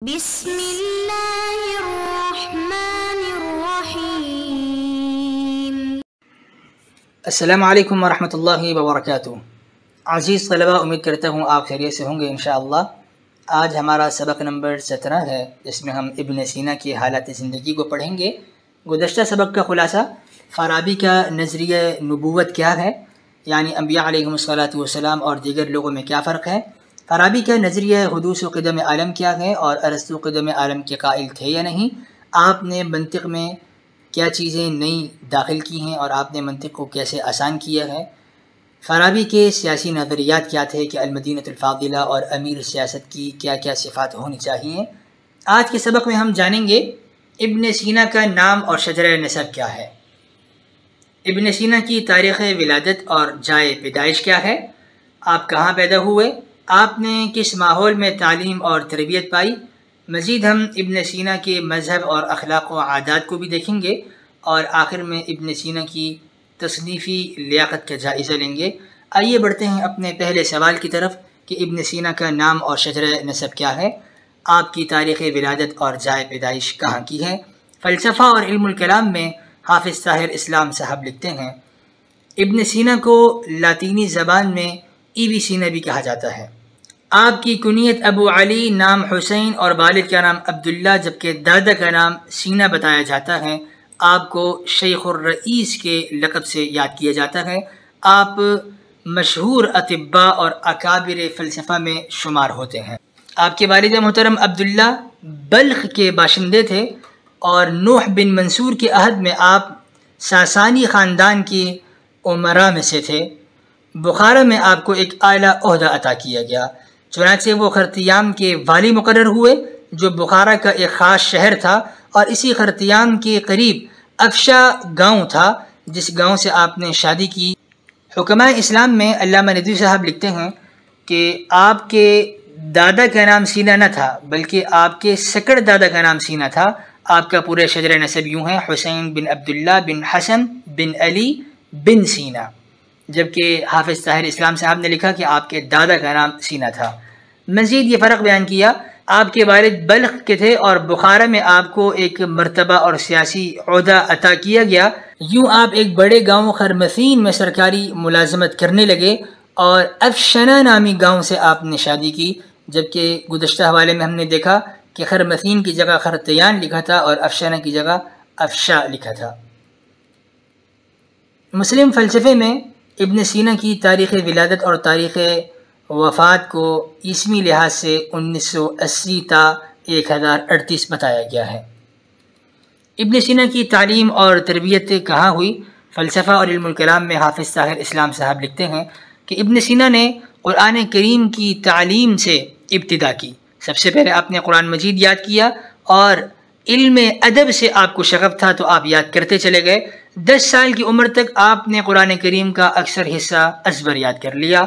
بسم اللہ الرحمن الرحیم۔ السلام علیکم ورحمۃ اللہ وبرکاتہ۔ عزیز طلبہ، امید کرتا ہوں آپ خیریت سے ہوں گے انشاءاللہ۔ آج ہمارا سبق نمبر 17 ہے، جس میں ہم ابن سینا کی حالات زندگی کو پڑھیں گے۔ گزشتہ سبق کا خلاصہ فارابی کا نظریہ نبوت کیا ہے، یعنی انبیاء علیہم السلام اور دیگر لوگوں میں کیا فرق ہے، فارابی کا نظریہ حدوث و قدم عالم کیا ہے اور ارسطو قدم عالم کے قائل تھے یا نہیں، آپ نے منطق میں کیا چیزیں نئی داخل کی ہیں اور آپ نے منطق کو کیسے آسان کیا ہے، فارابی کے سیاسی نظریات کیا تھے کہ المدینۃ الفاضلہ اور امیر سیاست کی کیا کیا صفات ہونی چاہیے۔ آج کے سبق میں ہم جانیں گے ابن سینا کا نام اور شجرہ نسب کیا ہے، ابن سینا کی تاریخ ولادت اور جائے پیدائش کیا ہے، آپ کہاں پیدا ہوئے، آپ نے کس ماحول میں تعلیم اور تربیت پائی۔ مزید ہم ابن سینا کے مذہب اور اخلاق و عادات کو بھی دیکھیں گے، اور آخر میں ابن سینا کی تصنیفی لیاقت کا جائزہ لیں گے۔ آئیے بڑھتے ہیں اپنے پہلے سوال کی طرف کہ ابن سینا کا نام اور شجرہ نسب کیا ہے، آپ کی تاریخ ولادت اور جائے پیدائش کہاں کی ہے۔ فلسفہ اور علم الکلام میں حافظ طاہر اسلام صاحب لکھتے ہیں، ابن سینا کو لاطینی زبان میں ایوی سینا بھی کہا جاتا ہے۔ آپ کی کنیت ابو علی، نام حسین اور والد کا نام عبداللہ جبکہ دادا کا نام سینا بتایا جاتا ہے۔ آپ کو شیخ الرئیس کے لقب سے یاد کیا جاتا ہے۔ آپ مشہور اطباء اور اکابر فلسفہ میں شمار ہوتے ہیں۔ آپ کے والد محترم عبداللہ بلخ کے باشندے تھے اور نوح بن منصور کے عہد میں آپ ساسانی خاندان کی امراء میں سے تھے۔ بخارا میں آپ کو ایک اعلیٰ عہدہ عطا کیا گیا، چنانچہ وہ خرطیام کے والی مقرر ہوئے جو بخارا کا ایک خاص شہر تھا، اور اسی خرطیام کے قریب افشا گاؤں تھا جس گاؤں سے آپ نے شادی کی۔ حکماء اسلام میں علامہ ندوی صاحب لکھتے ہیں کہ آپ کے دادا کا نام سینا نہ تھا بلکہ آپ کے سکڑ دادا کا نام سینا تھا۔ آپ کا پورے شجرہ نسب یوں ہے: حسین بن عبداللہ بن حسن بن علی بن سینا، جبکہ حافظ طاہر اسلام صاحب نے لکھا کہ آپ کے دادا کا نام سینا تھا۔ مزید یہ فرق بیان کیا، آپ کے والد بلخ کے تھے اور بخارا میں آپ کو ایک مرتبہ اور سیاسی عہدہ عطا کیا گیا۔ یوں آپ ایک بڑے گاؤں خرمسین میں سرکاری ملازمت کرنے لگے اور افشنا نامی گاؤں سے آپ نے شادی کی، جبکہ گزشتہ حوالے میں ہم نے دیکھا کہ خرمسین کی جگہ خرطیان لکھا تھا اور افشنا کی جگہ افشا لکھا تھا۔ مسلم فلسفے میں ابن سینا کی تاریخ ولادت اور تاریخ وفات کو عیسوی لحاظ سے 1980 تا 1038 بتایا گیا ہے۔ ابن سینا کی تعلیم اور تربیت کہاں ہوئی؟ فلسفہ اور علم الکلام میں حافظ طاہر اسلام صاحب لکھتے ہیں کہ ابن سینا نے قرآن کریم کی تعلیم سے ابتدا کی۔ سب سے پہلے آپ نے قرآن مجید یاد کیا، اور علم ادب سے آپ کو شغف تھا تو آپ یاد کرتے چلے گئے۔ 10 سال کی عمر تک آپ نے قرآن کریم کا اکثر حصہ ازبر یاد کر لیا۔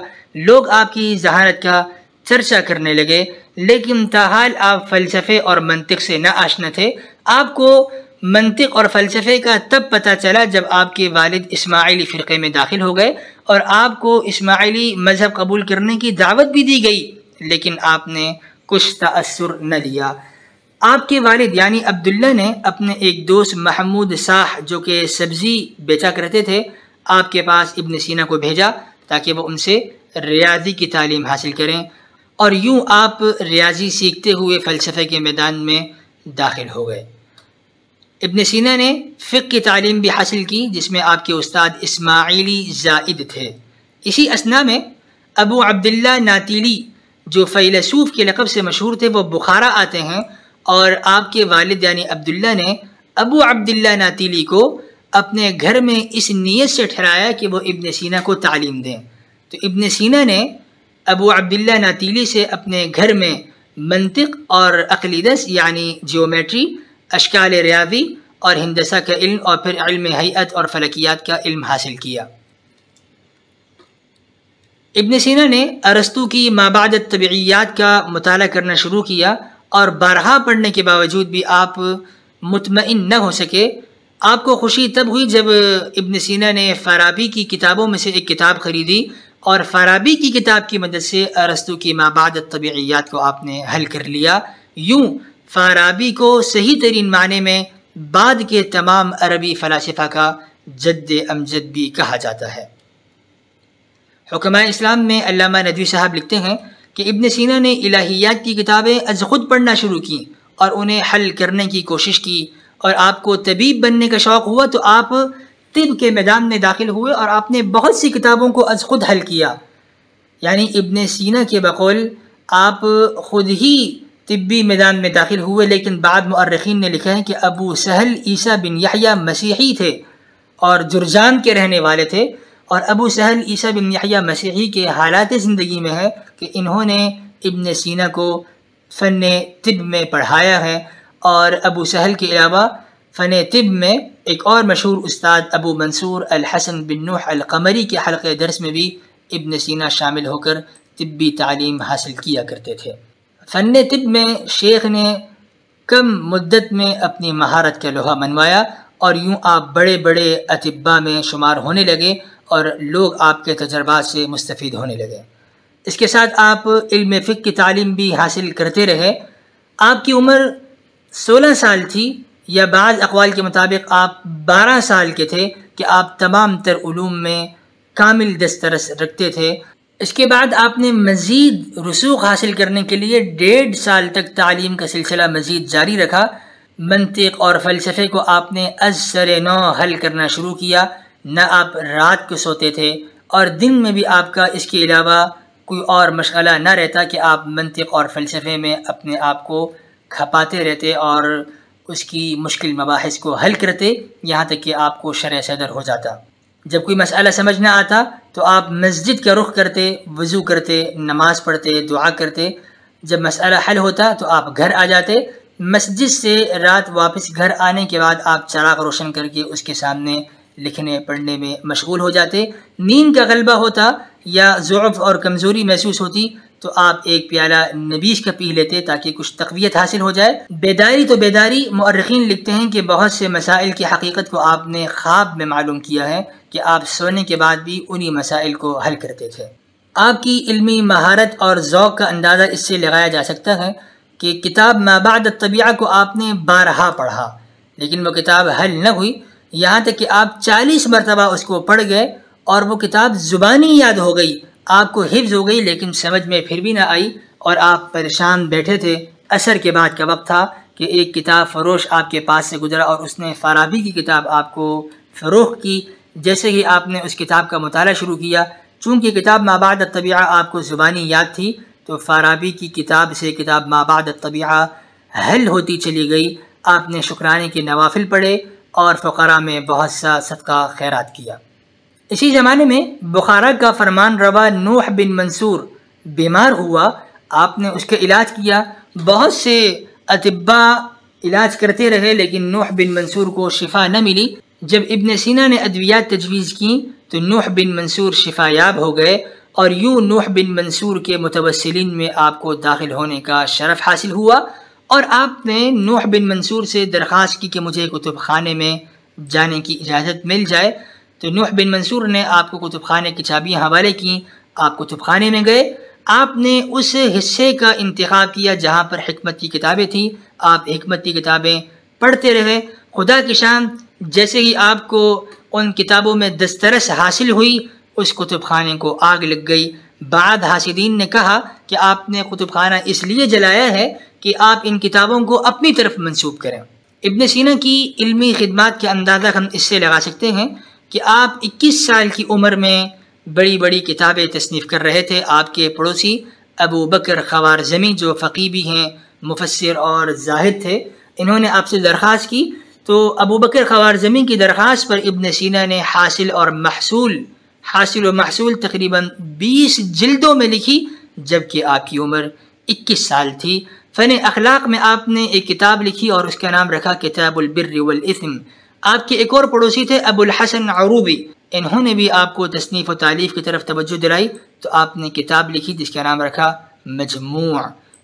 لوگ آپ کی ذہانت کا چرچا کرنے لگے، لیکن تاحال آپ فلسفے اور منطق سے نہ آشنا تھے۔ آپ کو منطق اور فلسفے کا تب پتہ چلا جب آپ کے والد اسماعیلی فرقے میں داخل ہو گئے اور آپ کو اسماعیلی مذہب قبول کرنے کی دعوت بھی دی گئی، لیکن آپ نے کچھ تأثر نہ لیا۔ آپ کے والد یعنی عبداللہ نے اپنے ایک دوست محمود صاح جو کہ سبزی بیچا کرتے تھے آپ کے پاس ابن سینا کو بھیجا تاکہ وہ ان سے ریاضی کی تعلیم حاصل کریں، اور یوں آپ ریاضی سیکھتے ہوئے فلسفے کے میدان میں داخل ہو گئے۔ ابن سینا نے فقہ کی تعلیم بھی حاصل کی جس میں آپ کے استاد اسماعیلی زائد تھے۔ اسی اثناء میں ابو عبداللہ ناتیلی جو فیلسوف کے لقب سے مشہور تھے وہ بخارا آتے ہیں، اور آپ کے والد یعنی عبداللہ نے ابو عبداللہ ناتیلی کو اپنے گھر میں اس نیت سے ٹھہرایا کہ وہ ابن سینا کو تعلیم دیں۔ تو ابن سینا نے ابو عبداللہ ناتیلی سے اپنے گھر میں منطق اور عقلیدس یعنی جیومیٹری، اشکال ریاضی اور ہندسہ کا علم، اور پھر علم ہیئت اور فلکیات کا علم حاصل کیا۔ ابن سینا نے ارسطو کی مابعد الطبیعیات کا مطالعہ کرنا شروع کیا، اور بارہا پڑھنے کے باوجود بھی آپ مطمئن نہ ہو سکے۔ آپ کو خوشی تب ہوئی جب ابن سینا نے فارابی کی کتابوں میں سے ایک کتاب خریدی، اور فارابی کی کتاب کی مدد سے ارسطو کی مابعد الطبیعیات کو آپ نے حل کر لیا۔ یوں فارابی کو صحیح ترین معنی میں بعد کے تمام عربی فلاسفہ کا جد امجد بھی کہا جاتا ہے۔ حکمائے اسلام میں علامہ ندوی صاحب لکھتے ہیں کہ ابن سینا نے الہیات کی کتابیں از خود پڑھنا شروع کیں اور انہیں حل کرنے کی کوشش کی، اور آپ کو طبیب بننے کا شوق ہوا تو آپ طب کے میدان میں داخل ہوئے اور آپ نے بہت سی کتابوں کو از خود حل کیا۔ یعنی ابن سینا کے بقول آپ خود ہی طبی میدان میں داخل ہوئے، لیکن بعد مؤرخین نے لکھا ہے کہ ابو سہل عیسیٰ بن یحییٰ مسیحی تھے اور جرجان کے رہنے والے تھے، اور ابو سہل عیسیٰ بن یحییٰ مسیحی کے حالات زندگی میں ہے کہ انہوں نے ابن سینا کو فن طب میں پڑھایا ہے، اور ابو سہل کے علاوہ فن طب میں ایک اور مشہور استاد ابو منصور الحسن بن نوح القمری کے حلقہ درس میں بھی ابن سینا شامل ہو کر طبی تعلیم حاصل کیا کرتے تھے۔ فن طب میں شیخ نے کم مدت میں اپنی مہارت کا لوہا منوایا، اور یوں آپ بڑے بڑے اطباء میں شمار ہونے لگے اور لوگ آپ کے تجربات سے مستفید ہونے لگے۔ اس کے ساتھ آپ علم فقہ کی تعلیم بھی حاصل کرتے رہے۔ آپ کی عمر 16 سال تھی، یا بعض اقوال کے مطابق آپ 12 سال کے تھے کہ آپ تمام تر علوم میں کامل دسترس رکھتے تھے۔ اس کے بعد آپ نے مزید رسوخ حاصل کرنے کے لیے 1.5 سال تک تعلیم کا سلسلہ مزید جاری رکھا۔ منطق اور فلسفے کو آپ نے از سر نو حل کرنا شروع کیا۔ نہ آپ رات کو سوتے تھے، اور دن میں بھی آپ کا اس کے علاوہ کوئی اور مشغلہ نہ رہتا کہ آپ منطق اور فلسفے میں اپنے آپ کو کھپاتے رہتے اور اس کی مشکل مباحث کو حل کرتے، یہاں تک کہ آپ کو شرح صدر ہو جاتا۔ جب کوئی مسئلہ سمجھ نہ آتا تو آپ مسجد کا رخ کرتے، وضو کرتے، نماز پڑھتے، دعا کرتے۔ جب مسئلہ حل ہوتا تو آپ گھر آ جاتے۔ مسجد سے رات واپس گھر آنے کے بعد آپ چراغ روشن کر کے اس کے سامنے لکھنے پڑھنے میں مشغول ہو جاتے۔ نیند کا غلبہ ہوتا یا ضعف اور کمزوری محسوس ہوتی تو آپ ایک پیالہ نبیذ کا پی لیتے تاکہ کچھ تقویت حاصل ہو جائے۔ بیداری تو بیداری، مؤرخین لکھتے ہیں کہ بہت سے مسائل کی حقیقت کو آپ نے خواب میں معلوم کیا ہے کہ آپ سونے کے بعد بھی انہی مسائل کو حل کرتے تھے۔ آپ کی علمی مہارت اور ذوق کا اندازہ اس سے لگایا جا سکتا ہے کہ کتاب ما بعد الطبیعہ کو آپ نے بارہا پڑھا، لیکن وہ کتاب حل نہ ہوئی، یہاں تک کہ آپ 40 مرتبہ اس کو پڑھ گئے اور وہ کتاب زبانی یاد ہو گئی، آپ کو حفظ ہو گئی، لیکن سمجھ میں پھر بھی نہ آئی اور آپ پریشان بیٹھے تھے۔ عصر کے بعد کا وقت تھا کہ ایک کتاب فروش آپ کے پاس سے گزرا اور اس نے فارابی کی کتاب آپ کو فروخت کی۔ جیسے ہی آپ نے اس کتاب کا مطالعہ شروع کیا، چونکہ کتاب ما بعد الطبیعہ آپ کو زبانی یاد تھی، تو فارابی کی کتاب سے کتاب ما بعد الطبیعہ حل ہوتی چلی گئی۔ آپ نے شکرانے کے نوافل پڑھے اور فقراء میں بہت سا صدقہ خیرات کیا۔ اسی زمانے میں بخارا کا فرمان روا نوح بن منصور بیمار ہوا، آپ نے اس کا علاج کیا۔ بہت سے اطباء علاج کرتے رہے لیکن نوح بن منصور کو شفا نہ ملی۔ جب ابن سینا نے ادویات تجویز کیں تو نوح بن منصور شفا یاب ہو گئے، اور یوں نوح بن منصور کے متوسلین میں آپ کو داخل ہونے کا شرف حاصل ہوا، اور آپ نے نوح بن منصور سے درخواست کی کہ مجھے کتب خانے میں جانے کی اجازت مل جائے۔ تو نوح بن منصور نے آپ کو کتب خانے کی چابیاں حوالے کیں، آپ کتب خانے میں گئے، آپ نے اس حصے کا انتخاب کیا جہاں پر حکمت کی کتابیں تھیں، آپ حکمت کی کتابیں پڑھتے رہے۔ خدا کی شان، جیسے ہی آپ کو ان کتابوں میں دسترس حاصل ہوئی، اس کتب خانے کو آگ لگ گئی۔ بعض حاسدین نے کہا کہ آپ نے کتب خانہ اس لیے جلایا ہے کہ آپ ان کتابوں کو اپنی طرف منسوب کریں۔ ابن سینا کی علمی خدمات کا اندازہ ہم اس سے لگا سکتے ہیں کہ آپ 21 سال کی عمر میں بڑی بڑی کتابیں تصنیف کر رہے تھے۔ آپ کے پڑوسی ابو بکر خوارزمی جو فقیہ بھی ہیں، مفسر اور زاہد تھے، انہوں نے آپ سے درخواست کی، تو ابو بکر خوارزمی کی درخواست پر ابن سینا نے حاصل و محصول تقریباً 20 جلدوں میں لکھی، جبکہ آپ کی عمر 21 سال تھی۔ فن اخلاق میں آپ نے ایک کتاب لکھی اور اس کا نام رکھا کتاب البر والاثم۔ آپ کے ایک اور پڑوسی تھے ابو الحسن عروبی، انہوں نے بھی آپ کو تصنیف و تالیف کی طرف توجہ دلائی، تو آپ نے کتاب لکھی جس کا نام رکھا مجموع۔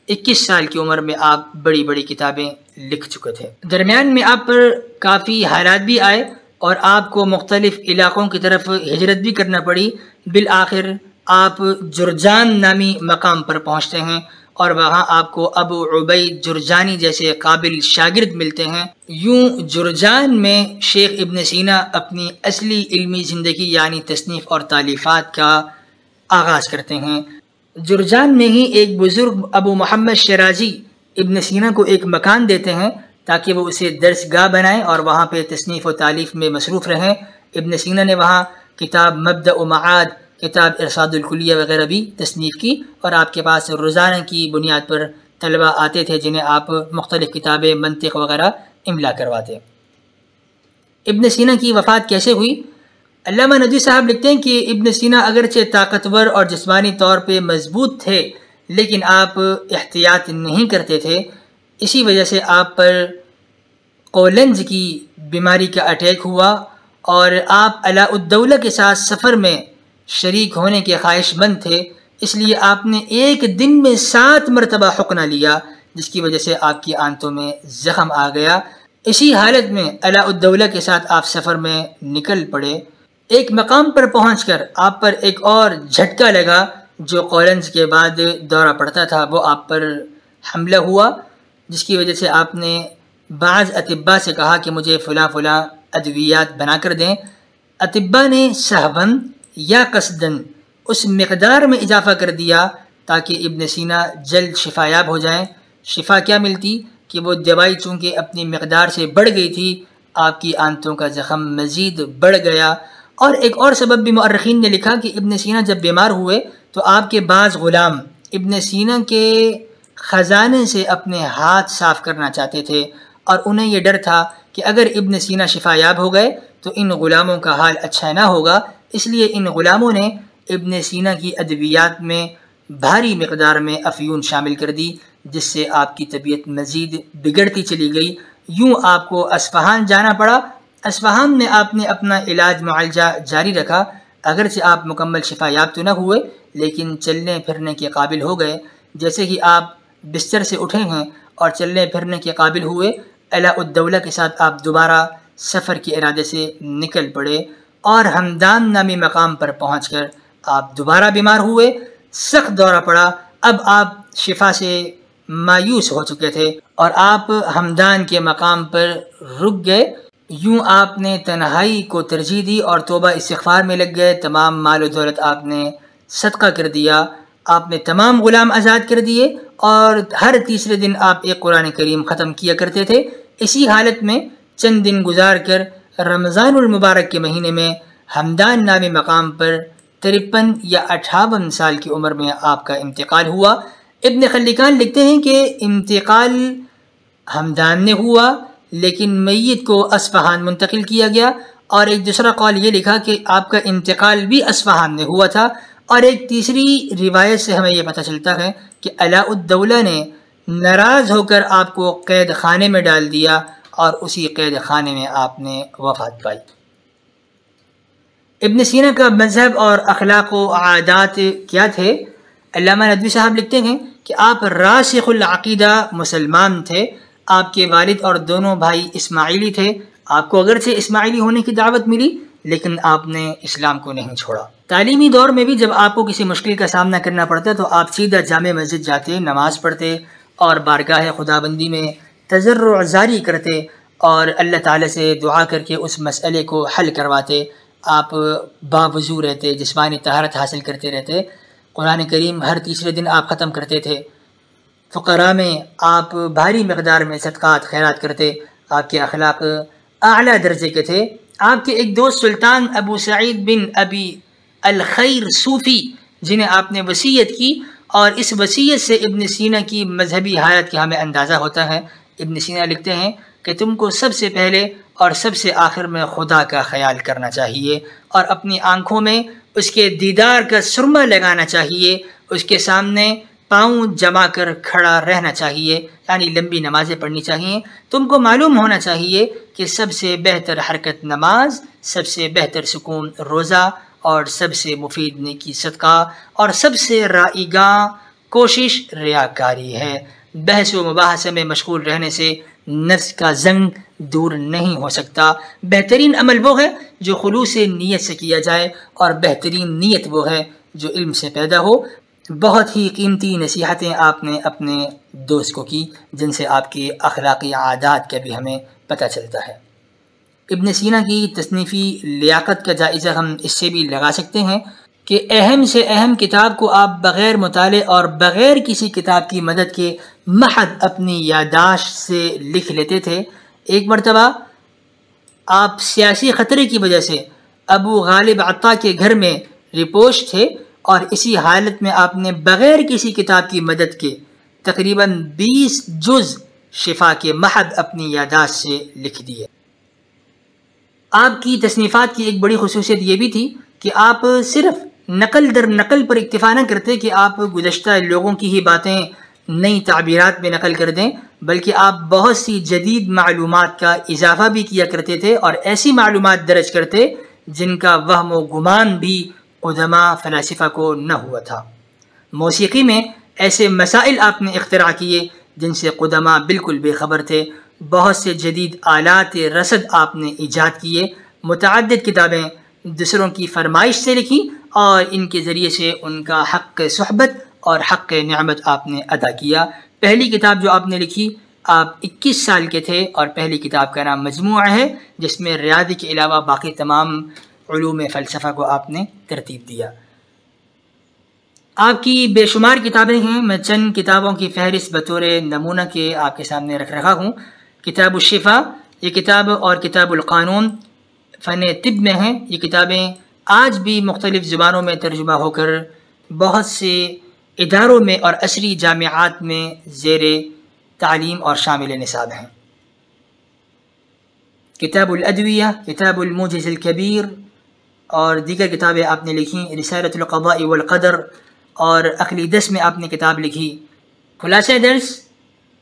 21 سال کی عمر میں آپ بڑی بڑی کتابیں لکھ چکے تھے۔ درمیان میں آپ پر کافی حالات بھی آئے اور آپ کو مختلف علاقوں کی طرف ہجرت بھی کرنا پڑی۔ بالآخر آپ جرجان نامی مقام پر پہنچتے ہیں اور وہاں آپ کو ابو عبید جرجانی جیسے قابل شاگرد ملتے ہیں۔ یوں جرجان میں شیخ ابن سینا اپنی اصلی علمی زندگی یعنی تصنیف اور تالیفات کا آغاز کرتے ہیں۔ جرجان میں ہی ایک بزرگ ابو محمد شیرازی ابن سینا کو ایک مکان دیتے ہیں تاکہ وہ اسے درس گاہ بنائیں اور وہاں پہ تصنیف و تالیف میں مصروف رہیں۔ ابن سینا نے وہاں کتاب مبدأ و معاد، کتاب ارشاد الکلیہ وغیرہ بھی تصنیف کی، اور آپ کے پاس روزانہ کی بنیاد پر طلبہ آتے تھے جنہیں آپ مختلف کتابیں منطق وغیرہ املا کرواتے۔ ابن سینا کی وفات کیسے ہوئی؟ علامہ ندوی صاحب لکھتے ہیں کہ ابن سینا اگرچہ طاقتور اور جسمانی طور پہ مضبوط تھے لیکن آپ احتیاط نہیں کرتے تھے، اسی وجہ سے آپ پر قولنج کی بیماری کا اٹیک ہوا اور آپ علاء الدولہ کے ساتھ سفر میں شریک ہونے کے خواہش مند تھے، اس لیے آپ نے ایک دن میں 7 مرتبہ حقنہ لیا جس کی وجہ سے آپ کی آنتوں میں زخم آ گیا۔ اسی حالت میں علاء الدولہ کے ساتھ آپ سفر میں نکل پڑے۔ ایک مقام پر پہنچ کر آپ پر ایک اور جھٹکا لگا جو قولنج کے بعد دورہ پڑتا تھا، وہ آپ پر حملہ ہوا، جس کی وجہ سے آپ نے بعض اطباء سے کہا کہ مجھے فلاں فلاں ادویات بنا کر دیں۔ اطباء نے سہواً یا قصداً اس مقدار میں اضافہ کر دیا تاکہ ابن سینا جلد شفایاب ہو جائیں۔ شفا کیا ملتی کہ وہ دوائی چونکہ اپنی مقدار سے بڑھ گئی تھی، آپ کی آنتوں کا زخم مزید بڑھ گیا۔ اور ایک اور سبب بھی مؤرخین نے لکھا کہ ابن سینا جب بیمار ہوئے تو آپ کے بعض غلام ابن سینا کے خزانے سے اپنے ہاتھ صاف کرنا چاہتے تھے، اور انہیں یہ ڈر تھا کہ اگر ابن سینا شفایاب ہو گئے تو ان غلاموں کا حال اچھا نہ ہوگا، اس لیے ان غلاموں نے ابن سینا کی ادویات میں بھاری مقدار میں افیون شامل کر دی، جس سے آپ کی طبیعت مزید بگڑتی چلی گئی۔ یوں آپ کو اصفہان جانا پڑا۔ اصفہان میں آپ نے اپنا علاج معالجہ جاری رکھا، اگرچہ آپ مکمل شفا یاب تو نہ ہوئے لیکن چلنے پھرنے کے قابل ہو گئے۔ جیسے ہی آپ بستر سے اٹھے ہیں اور چلنے پھرنے کے قابل ہوئے، علاء الدولہ کے ساتھ آپ دوبارہ سفر کے ارادے سے نکل پڑے اور ہمدان نامی مقام پر پہنچ کر آپ دوبارہ بیمار ہوئے، سخت دورہ پڑا۔ اب آپ شفا سے مایوس ہو چکے تھے اور آپ ہمدان کے مقام پر رک گئے۔ یوں آپ نے تنہائی کو ترجیح دی اور توبہ استغفار میں لگ گئے۔ تمام مال و دولت آپ نے صدقہ کر دیا، آپ نے تمام غلام آزاد کر دیے، اور ہر تیسرے دن آپ ایک قرآن کریم ختم کیا کرتے تھے۔ اسی حالت میں چند دن گزار کر رمضان المبارک کے مہینے میں ہمدان نامی مقام پر 53 یا 58 سال کی عمر میں آپ کا انتقال ہوا۔ ابن خلکان لکھتے ہیں کہ انتقال ہمدان نے ہوا لیکن میت کو اصفہان منتقل کیا گیا، اور ایک دوسرا قول یہ لکھا کہ آپ کا انتقال بھی اصفہان میں ہوا تھا۔ اور ایک تیسری روایت سے ہمیں یہ پتہ چلتا ہے کہ علاء الدولہ نے ناراض ہو کر آپ کو قید خانے میں ڈال دیا اور اسی قید خانے میں آپ نے وفات پائی۔ ابن سینا کا مذہب اور اخلاق و عادات کیا تھے؟ علامہ ندوی صاحب لکھتے ہیں کہ آپ راسخ العقیدہ مسلمان تھے۔ آپ کے والد اور دونوں بھائی اسماعیلی تھے۔ آپ کو اگرچہ اسماعیلی ہونے کی دعوت ملی لیکن آپ نے اسلام کو نہیں چھوڑا۔ تعلیمی دور میں بھی جب آپ کو کسی مشکل کا سامنا کرنا پڑتا تو آپ سیدھا جامع مسجد جاتے، نماز پڑھتے اور بارگاہ خداوندی میں تضرع جاری کرتے اور اللہ تعالیٰ سے دعا کر کے اس مسئلے کو حل کرواتے۔ آپ باوضو رہتے، جسمانی طہارت حاصل کرتے رہتے، قرآن کریم ہر تیسرے دن آپ ختم کرتے تھے، فقراء میں آپ بھاری مقدار میں صدقات خیرات کرتے۔ آپ کے اخلاق اعلیٰ درجے کے تھے۔ آپ کے ایک دوست سلطان ابو سعید بن ابی الخیر صوفی، جنہیں آپ نے وصیت کی، اور اس وصیت سے ابن سینا کی مذہبی حالت کا ہمیں اندازہ ہوتا ہے۔ ابن سینا لکھتے ہیں کہ تم کو سب سے پہلے اور سب سے آخر میں خدا کا خیال کرنا چاہیے اور اپنی آنکھوں میں اس کے دیدار کا سرمہ لگانا چاہیے، اس کے سامنے پاؤں جما کر کھڑا رہنا چاہیے، یعنی لمبی نمازیں پڑھنی چاہیے۔ تم کو معلوم ہونا چاہیے کہ سب سے بہتر حرکت نماز، سب سے بہتر سکون روزہ، اور سب سے مفید نیکی صدقہ، اور سب سے رائگاں کوشش ریاکاری ہے۔ بحث و مباحثے میں مشغول رہنے سے نفس کا زنگ دور نہیں ہو سکتا۔ بہترین عمل وہ ہے جو خلوص نیت سے کیا جائے، اور بہترین نیت وہ ہے جو علم سے پیدا ہو۔ بہت ہی قیمتی نصیحتیں آپ نے اپنے دوست کو کی، جن سے آپ کی اخلاقی عادات کا بھی ہمیں پتہ چلتا ہے۔ ابن سینا کی تصنیفی لیاقت کا جائزہ ہم اس سے بھی لگا سکتے ہیں کہ اہم سے اہم کتاب کو آپ بغیر مطالعے اور بغیر کسی کتاب کی مدد کے محض اپنی یادداشت سے لکھ لیتے تھے۔ ایک مرتبہ آپ سیاسی خطرے کی وجہ سے ابو غالب عطا کے گھر میں رپوش تھے، اور اسی حالت میں آپ نے بغیر کسی کتاب کی مدد کے تقریباً 20 جز شفا کے محض اپنی یادداشت سے لکھ دیے۔ آپ کی تصنیفات کی ایک بڑی خصوصیت یہ بھی تھی کہ آپ صرف نقل در نقل پر اکتفا نہ کرتے کہ آپ گزشتہ لوگوں کی ہی باتیں نئی تعبیرات میں نقل کر دیں، بلکہ آپ بہت سی جدید معلومات کا اضافہ بھی کیا کرتے تھے اور ایسی معلومات درج کرتے جن کا وہم و گمان بھی قدماء فلاسفہ کو نہ ہوا تھا۔ موسیقی میں ایسے مسائل آپ نے اختراع کیے جن سے قدماء بالکل بے خبر تھے۔ بہت سے جدید آلات رسد آپ نے ایجاد کیے۔ متعدد کتابیں دوسروں کی فرمائش سے لکھی اور ان کے ذریعے سے ان کا حق صحبت اور حق نعمت آپ نے ادا کیا۔ پہلی کتاب جو آپ نے لکھی آپ 21 سال کے تھے، اور پہلی کتاب کا نام مجموعہ ہے، جس میں ریاضی کے علاوہ باقی تمام علوم فلسفہ کو آپ نے ترتیب دیا۔ آپ کی بے شمار کتابیں ہیں، میں چند کتابوں کی فہرست بطور نمونہ کے آپ کے سامنے رکھ رہا ہوں۔ کتاب الشفا یہ کتاب اور کتاب القانون فن طب میں ہیں۔ یہ کتابیں آج بھی مختلف زبانوں میں ترجمہ ہو کر بہت سے اداروں میں اور عصری جامعات میں زیر تعلیم اور شامل نصاب ہیں۔ کتاب الادویہ، کتاب الموجز الکبیر اور دیگر کتابیں آپ نے لکھی۔ رسالۃ القضاء والقدر اور عقلی دس میں آپ نے کتاب لکھی۔ خلاصہ درس،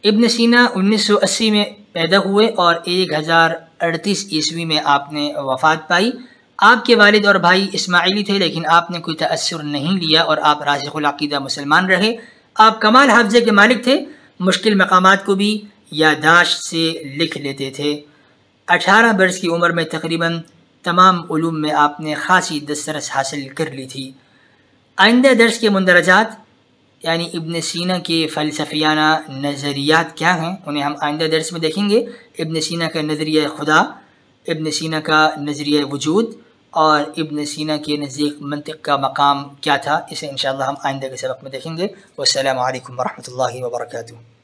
ابن سینا 1980 میں پیدا ہوئے اور 1038 عیسوی میں آپ نے وفات پائی۔ آپ کے والد اور بھائی اسماعیلی تھے، لیکن آپ نے کوئی تأثر نہیں لیا اور آپ راسخ العقیدہ مسلمان رہے۔ آپ کمال حافظے کے مالک تھے، مشکل مقامات کو بھی یادداشت سے لکھ لیتے تھے۔ 18 برس کی عمر میں تقریباً تمام علوم میں آپ نے خاصی دسترس حاصل کر لی تھی۔ آئندہ درس کے مندرجات یعنی ابن سینا کے فلسفیانہ نظریات کیا ہیں، انہیں ہم آئندہ درس میں دیکھیں گے۔ ابن سینا کا نظریہ خدا، ابن سینا کا نظریہ وجود اور ابن سینا کے نزدیک منطق کا مقام کیا تھا، اسے انشاءاللہ ہم آئندہ کے سبق میں دیکھیں گے۔ والسلام علیکم ورحمۃ اللہ وبرکاتہ۔